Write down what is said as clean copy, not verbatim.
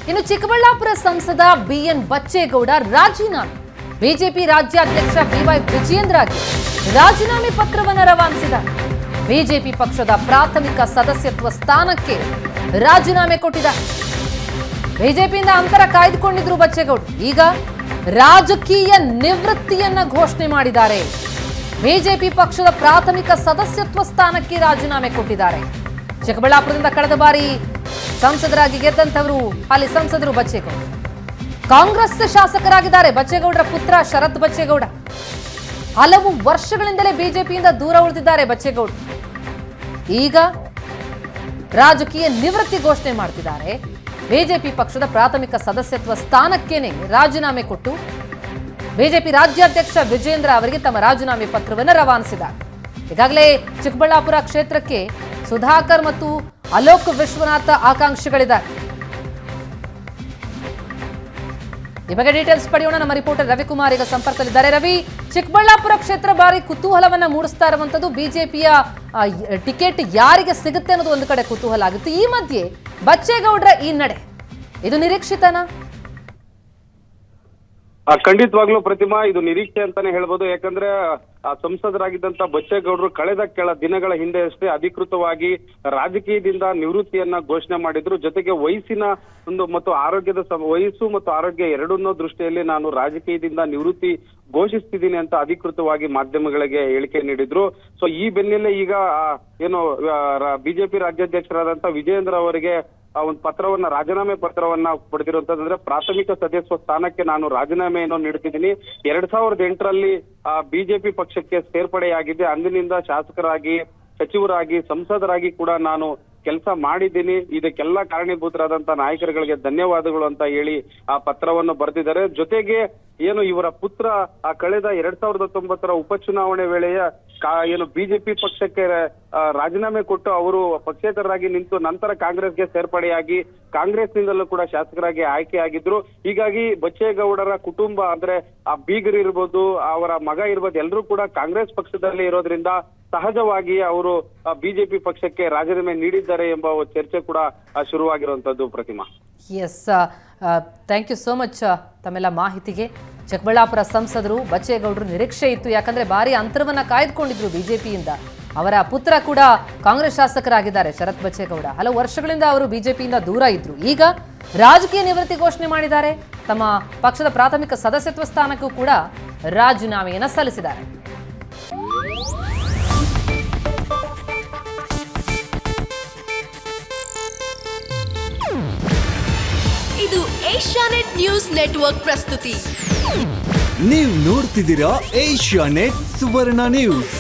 ಇನ್ನು ಚಿಕ್ಕಬಳ್ಳಾಪುರ ಸಂಸದ ಬಿಎನ್ ಬಚ್ಚೇಗೌಡ ರಾಜೀನಾಮೆ. ಬಿಜೆಪಿ ರಾಜ್ಯಾಧ್ಯಕ್ಷ ಬಿವೈ ವಿಜಯೇಂದ್ರಗೆ ರಾಜೀನಾಮೆ ಪತ್ರವನ್ನು ರವಾನಿಸಿದ್ದಾರೆ. ಬಿಜೆಪಿ ಪಕ್ಷದ ಪ್ರಾಥಮಿಕ ಸದಸ್ಯತ್ವ ಸ್ಥಾನಕ್ಕೆ ರಾಜೀನಾಮೆ ಕೊಟ್ಟಿದ್ದಾರೆ. ಬಿಜೆಪಿಯಿಂದ ಅಂತರ ಕಾಯ್ದುಕೊಂಡಿದ್ರು ಬಚ್ಚೇಗೌಡರು. ಈಗ ರಾಜಕೀಯ ನಿವೃತ್ತಿಯನ್ನ ಘೋಷಣೆ ಮಾಡಿದ್ದಾರೆ. ಬಿಜೆಪಿ ಪಕ್ಷದ ಪ್ರಾಥಮಿಕ ಸದಸ್ಯತ್ವ ಸ್ಥಾನಕ್ಕೆ ರಾಜೀನಾಮೆ ಕೊಟ್ಟಿದ್ದಾರೆ. ಚಿಕ್ಕಬಳ್ಳಾಪುರದಿಂದ ಕಳೆದ ಬಾರಿ ಸಂಸದರಾಗಿ ಗೆದ್ದಂತವರು ಅಲ್ಲಿ ಸಂಸದರು ಬಚ್ಚೇಗೌಡ. ಕಾಂಗ್ರೆಸ್ ಶಾಸಕರಾಗಿದ್ದಾರೆ ಬಚ್ಚೇಗೌಡರ ಪುತ್ರ ಶರತ್ ಬಚ್ಚೇಗೌಡ. ಹಲವು ವರ್ಷಗಳಿಂದಲೇ ಬಿಜೆಪಿಯಿಂದ ದೂರ ಉಳಿದಿದ್ದಾರೆ ಬಚ್ಚೇಗೌಡ. ಈಗ ರಾಜಕೀಯ ನಿವೃತ್ತಿ ಘೋಷಣೆ ಮಾಡ್ತಿದ್ದಾರೆ. ಬಿಜೆಪಿ ಪಕ್ಷದ ಪ್ರಾಥಮಿಕ ಸದಸ್ಯತ್ವ ಸ್ಥಾನಕ್ಕೇನೆ ರಾಜೀನಾಮೆ ಕೊಟ್ಟು ಬಿಜೆಪಿ ರಾಜ್ಯಾಧ್ಯಕ್ಷ ವಿಜಯೇಂದ್ರ ಅವರಿಗೆ ತಮ್ಮ ರಾಜೀನಾಮೆ ಪತ್ರವನ್ನು ರವಾನಿಸಿದ್ದಾರೆ. ಈಗಾಗಲೇ ಚಿಕ್ಕಬಳ್ಳಾಪುರ ಕ್ಷೇತ್ರಕ್ಕೆ ಸುಧಾಕರ್ ಮತ್ತು ಅಲೋಕ್ ವಿಶ್ವನಾಥ ಆಕಾಂಕ್ಷಿಗಳಿದ್ದಾರೆ. ಈ ಬಗ್ಗೆ ಡೀಟೇಲ್ಸ್ ಪಡೆಯೋಣ. ನಮ್ಮ ರಿಪೋರ್ಟರ್ ರವಿಕುಮಾರ್ ಈಗ ಸಂಪರ್ಕದಲ್ಲಿದ್ದಾರೆ. ರವಿ, ಚಿಕ್ಕಬಳ್ಳಾಪುರ ಕ್ಷೇತ್ರ ಬಾರಿ ಕುತೂಹಲವನ್ನ ಮೂಡಿಸ್ತಾ ಇರುವಂತದ್ದು ಬಿಜೆಪಿಯ ಟಿಕೆಟ್ ಯಾರಿಗೆ ಸಿಗುತ್ತೆ ಅನ್ನೋದು ಒಂದು ಕಡೆ ಕುತೂಹಲ ಆಗುತ್ತೆ. ಈ ಮಧ್ಯೆ ಬಚ್ಚೇಗೌಡರ ಈ ನಡೆ ಇದು ನಿರೀಕ್ಷಿತನಾ? ಖಂಡಿತವಾಗ್ಲೂ ಪ್ರತಿಮಾ, ಇದು ನಿರೀಕ್ಷೆ ಅಂತಾನೆ ಹೇಳ್ಬೋದು. ಯಾಕಂದ್ರೆ ಸಂಸದರಾಗಿದ್ದಂತ ಬಚ್ಚೇಗೌಡರು ಕಳೆದ ಕೆಲ ದಿನಗಳ ಹಿಂದೆ ಅಷ್ಟೇ ಅಧಿಕೃತವಾಗಿ ರಾಜಕೀಯದಿಂದ ನಿವೃತ್ತಿಯನ್ನ ಘೋಷಣೆ ಮಾಡಿದ್ರು. ಜೊತೆಗೆ ವಯಸ್ಸಿನ ಮತ್ತು ಆರೋಗ್ಯದ ವಯಸ್ಸು ಮತ್ತು ಆರೋಗ್ಯ ಎರಡನ್ನೋ ದೃಷ್ಟಿಯಲ್ಲಿ ನಾನು ರಾಜಕೀಯದಿಂದ ನಿವೃತ್ತಿ ಘೋಷಿಸ್ತಿದ್ದೀನಿ ಅಂತ ಅಧಿಕೃತವಾಗಿ ಮಾಧ್ಯಮಗಳಿಗೆ ಹೇಳಿಕೆ ನೀಡಿದ್ರು. ಸೊ ಈ ಬೆನ್ನಲ್ಲೇ ಈಗ ಏನು ಬಿಜೆಪಿ ರಾಜ್ಯಾಧ್ಯಕ್ಷರಾದಂತ ವಿಜಯೇಂದ್ರ ಅವರಿಗೆ ಒಂದು ಪತ್ರವನ್ನ ರಾಜೀನಾಮೆ ಪತ್ರವನ್ನ ಪಡೆದಿರುವಂತಂದ್ರೆ ಪ್ರಾಥಮಿಕ ಸದಸ್ಯ ಸ್ಥಾನಕ್ಕೆ ನಾನು ರಾಜೀನಾಮೆಯನ್ನು ನೀಡುತ್ತಿದ್ದೀನಿ. 2008ರಲ್ಲಿ ಬಿಜೆಪಿ ಪಕ್ಷಕ್ಕೆ ಸೇರ್ಪಡೆಯಾಗಿದ್ದೆ. ಅಂದಿನಿಂದ ಶಾಸಕರಾಗಿ, ಸಚಿವರಾಗಿ, ಸಂಸದರಾಗಿ ಕೂಡ ನಾನು ಕೆಲಸ ಮಾಡಿದ್ದೀನಿ. ಇದಕ್ಕೆಲ್ಲ ಕಾರಣೀಭೂತರಾದಂತ ನಾಯಕರುಗಳಿಗೆ ಧನ್ಯವಾದಗಳು ಅಂತ ಹೇಳಿ ಆ ಪತ್ರವನ್ನು ಬರೆದಿದ್ದಾರೆ. ಜೊತೆಗೆ ಏನು ಇವರ ಪುತ್ರ ಕಳೆದ 2019ರ ಉಪಚುನಾವಣೆ ವೇಳೆಯ ಏನು ಬಿಜೆಪಿ ಪಕ್ಷಕ್ಕೆ ರಾಜೀನಾಮೆ ಕೊಟ್ಟು ಅವರು ಪಕ್ಷೇತರರಾಗಿ ನಿಂತು ನಂತರ ಕಾಂಗ್ರೆಸ್ಗೆ ಸೇರ್ಪಡೆಯಾಗಿ ಕಾಂಗ್ರೆಸ್ನಿಂದಲೂ ಕೂಡ ಶಾಸಕರಾಗಿ ಆಯ್ಕೆಯಾಗಿದ್ರು. ಹೀಗಾಗಿ ಬಚ್ಚೇಗೌಡರ ಕುಟುಂಬ ಅಂದ್ರೆ ಆ ಬೀಗರು ಇರ್ಬೋದು, ಅವರ ಮಗ ಇರ್ಬೋದು, ಎಲ್ಲರೂ ಕೂಡ ಕಾಂಗ್ರೆಸ್ ಪಕ್ಷದಲ್ಲಿ ಇರೋದ್ರಿಂದ ಸಹಜವಾಗಿ ಅವರು ಬಿಜೆಪಿ ಪಕ್ಷಕ್ಕೆ ರಾಜೀನಾಮೆ ನೀಡಿದ್ದಾರೆ ಎಂಬ ಚರ್ಚೆ ಕೂಡ ಶುರುವಾಗಿರುವಂತದ್ದು. Pratima, yes, thank you so much ತಮ್ಮೆಲ್ಲ ಮಾಹಿತಿಗೆ. ಚಿಕ್ಕಬಳ್ಳಾಪುರ ಸಂಸದರು ಬಚ್ಚೇಗೌಡರು ನಿರೀಕ್ಷೆ ಇತ್ತು, ಯಾಕಂದ್ರೆ ಭಾರಿ ಅಂತರವನ್ನ ಕಾಯ್ದುಕೊಂಡಿದ್ರು ಬಿಜೆಪಿಯಿಂದ. ಅವರ ಪುತ್ರ ಕೂಡ ಕಾಂಗ್ರೆಸ್ ಶಾಸಕರಾಗಿದ್ದಾರೆ ಶರತ್ ಬಚ್ಚೇಗೌಡ. ಹಲವು ವರ್ಷಗಳಿಂದ ಅವರು ಬಿಜೆಪಿಯಿಂದ ದೂರ ಇದ್ರು. ಈಗ ರಾಜಕೀಯ ನಿವೃತ್ತಿ ಘೋಷಣೆ ಮಾಡಿದ್ದಾರೆ. ತಮ್ಮ ಪಕ್ಷದ ಪ್ರಾಥಮಿಕ ಸದಸ್ಯತ್ವ ಸ್ಥಾನಕ್ಕೂ ಕೂಡ ರಾಜೀನಾಮೆಯನ್ನ ಸಲ್ಲಿಸಿದ್ದಾರೆ. ಇದು ಏಷ್ಯಾನೆಟ್ ನ್ಯೂಸ್ ನೆಟ್ವರ್ಕ್ ಪ್ರಸ್ತುತಿ. ನೀವು ನೋಡ್ತಿದ್ದೀರಾ ಏಷ್ಯಾನೆಟ್ ಸುವರ್ಣ ನ್ಯೂಸ್.